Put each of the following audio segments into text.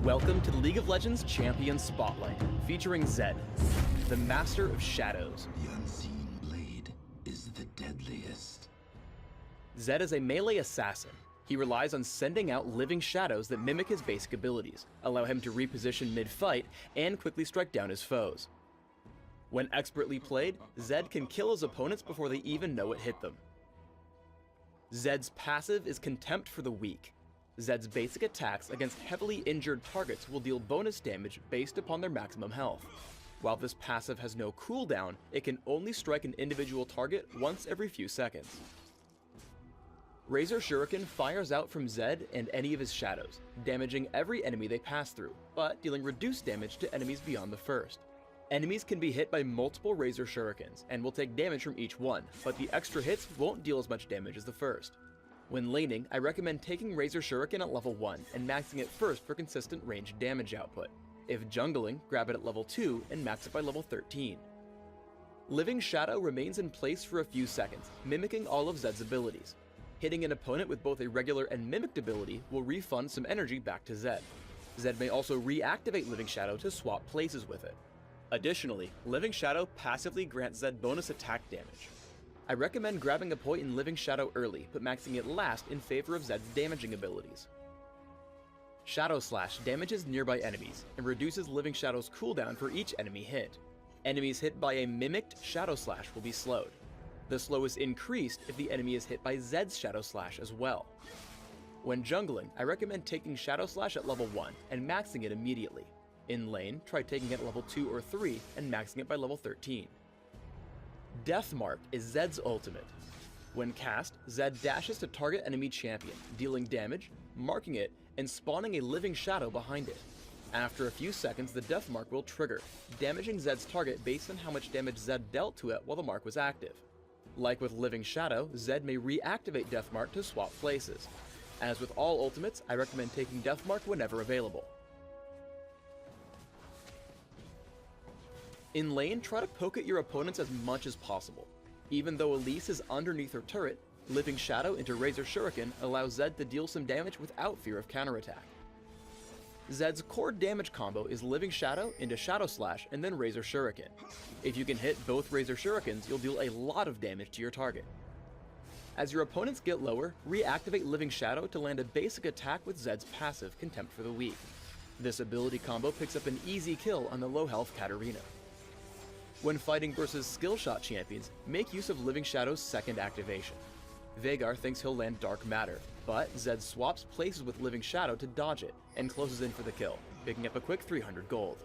Welcome to the League of Legends Champion Spotlight, featuring Zed, the Master of Shadows. The unseen blade is the deadliest. Zed is a melee assassin. He relies on sending out living shadows that mimic his basic abilities, allow him to reposition mid-fight, and quickly strike down his foes. When expertly played, Zed can kill his opponents before they even know it hit them. Zed's passive is Contempt for the Weak. Zed's basic attacks against heavily injured targets will deal bonus damage based upon their maximum health. While this passive has no cooldown, it can only strike an individual target once every few seconds. Razor Shuriken fires out from Zed and any of his shadows, damaging every enemy they pass through, but dealing reduced damage to enemies beyond the first. Enemies can be hit by multiple Razor Shurikens and will take damage from each one, but the extra hits won't deal as much damage as the first. When laning, I recommend taking Razor Shuriken at level 1 and maxing it first for consistent ranged damage output. If jungling, grab it at level 2 and max it by level 13. Living Shadow remains in place for a few seconds, mimicking all of Zed's abilities. Hitting an opponent with both a regular and mimicked ability will refund some energy back to Zed. Zed may also reactivate Living Shadow to swap places with it. Additionally, Living Shadow passively grants Zed bonus attack damage. I recommend grabbing a point in Living Shadow early, but maxing it last in favor of Zed's damaging abilities. Shadow Slash damages nearby enemies, and reduces Living Shadow's cooldown for each enemy hit. Enemies hit by a mimicked Shadow Slash will be slowed. The slow is increased if the enemy is hit by Zed's Shadow Slash as well. When jungling, I recommend taking Shadow Slash at level 1 and maxing it immediately. In lane, try taking it at level 2 or 3 and maxing it by level 13. Death Mark is Zed's ultimate. When cast, Zed dashes to target enemy champion, dealing damage, marking it, and spawning a living shadow behind it. After a few seconds, the Death Mark will trigger, damaging Zed's target based on how much damage Zed dealt to it while the mark was active. Like with Living Shadow, Zed may reactivate Death Mark to swap places. As with all ultimates, I recommend taking Death Mark whenever available. In lane, try to poke at your opponents as much as possible. Even though Elise is underneath her turret, Living Shadow into Razor Shuriken allows Zed to deal some damage without fear of counterattack. Zed's core damage combo is Living Shadow into Shadow Slash and then Razor Shuriken. If you can hit both Razor Shurikens, you'll deal a lot of damage to your target. As your opponents get lower, reactivate Living Shadow to land a basic attack with Zed's passive, Contempt for the Weak. This ability combo picks up an easy kill on the low health Katarina. When fighting versus skill shot champions, make use of Living Shadow's second activation. Veigar thinks he'll land Dark Matter, but Zed swaps places with Living Shadow to dodge it, and closes in for the kill, picking up a quick 300 gold.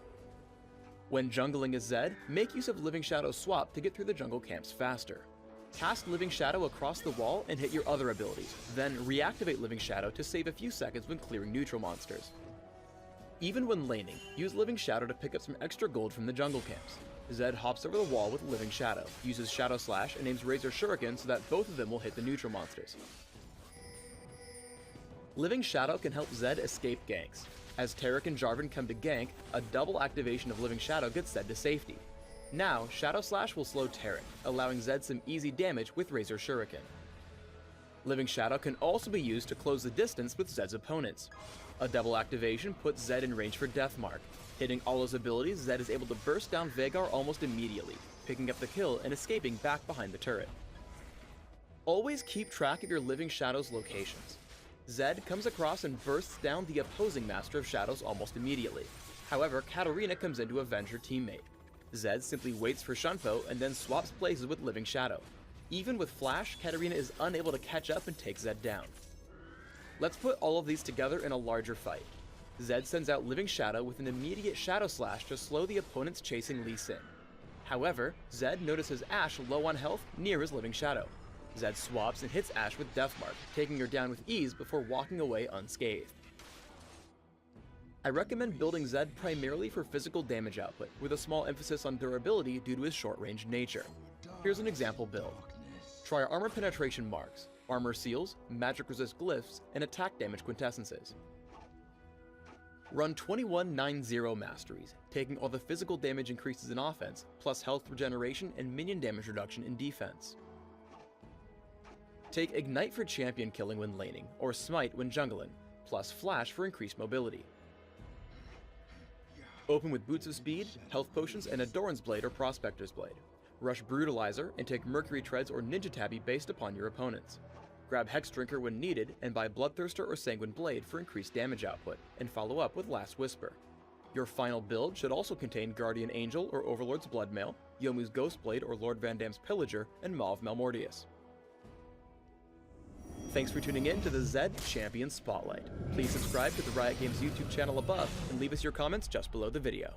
When jungling as Zed, make use of Living Shadow's swap to get through the jungle camps faster. Cast Living Shadow across the wall and hit your other abilities, then reactivate Living Shadow to save a few seconds when clearing neutral monsters. Even when laning, use Living Shadow to pick up some extra gold from the jungle camps. Zed hops over the wall with Living Shadow, uses Shadow Slash, and aims Razor Shuriken so that both of them will hit the neutral monsters. Living Shadow can help Zed escape ganks. As Taric and Jarvan come to gank, a double activation of Living Shadow gets Zed to safety. Now, Shadow Slash will slow Taric, allowing Zed some easy damage with Razor Shuriken. Living Shadow can also be used to close the distance with Zed's opponents. A double activation puts Zed in range for Death Mark. Hitting all his abilities, Zed is able to burst down Veigar almost immediately, picking up the kill and escaping back behind the turret. Always keep track of your Living Shadow's locations. Zed comes across and bursts down the opposing Master of Shadows almost immediately. However, Katarina comes in to avenge her teammate. Zed simply waits for Shunpo and then swaps places with Living Shadow. Even with Flash, Katarina is unable to catch up and take Zed down. Let's put all of these together in a larger fight. Zed sends out Living Shadow with an immediate Shadow Slash to slow the opponents chasing Lee Sin. However, Zed notices Ashe low on health near his Living Shadow. Zed swaps and hits Ashe with Death Mark, taking her down with ease before walking away unscathed. I recommend building Zed primarily for physical damage output, with a small emphasis on durability due to his short-range nature. Here's an example build. Try Armor Penetration Marks, Armor Seals, Magic Resist Glyphs, and Attack Damage Quintessences. Run 21-9-0 Masteries, taking all the physical damage increases in offense, plus health regeneration and minion damage reduction in defense. Take Ignite for champion killing when laning, or Smite when jungling, plus Flash for increased mobility. Open with Boots of Speed, Health Potions, and a Doran's Blade or Prospector's Blade. Rush Brutalizer and take Mercury Treads or Ninja Tabby based upon your opponents. Grab Hex Drinker when needed, and buy Bloodthirster or Sanguine Blade for increased damage output, and follow up with Last Whisper. Your final build should also contain Guardian Angel or Overlord's Bloodmail, Yomu's Ghostblade or Lord Van Dam's Pillager, and Maw of Malmortius. Thanks for tuning in to the Zed Champion Spotlight. Please subscribe to the Riot Games YouTube channel above, and leave us your comments just below the video.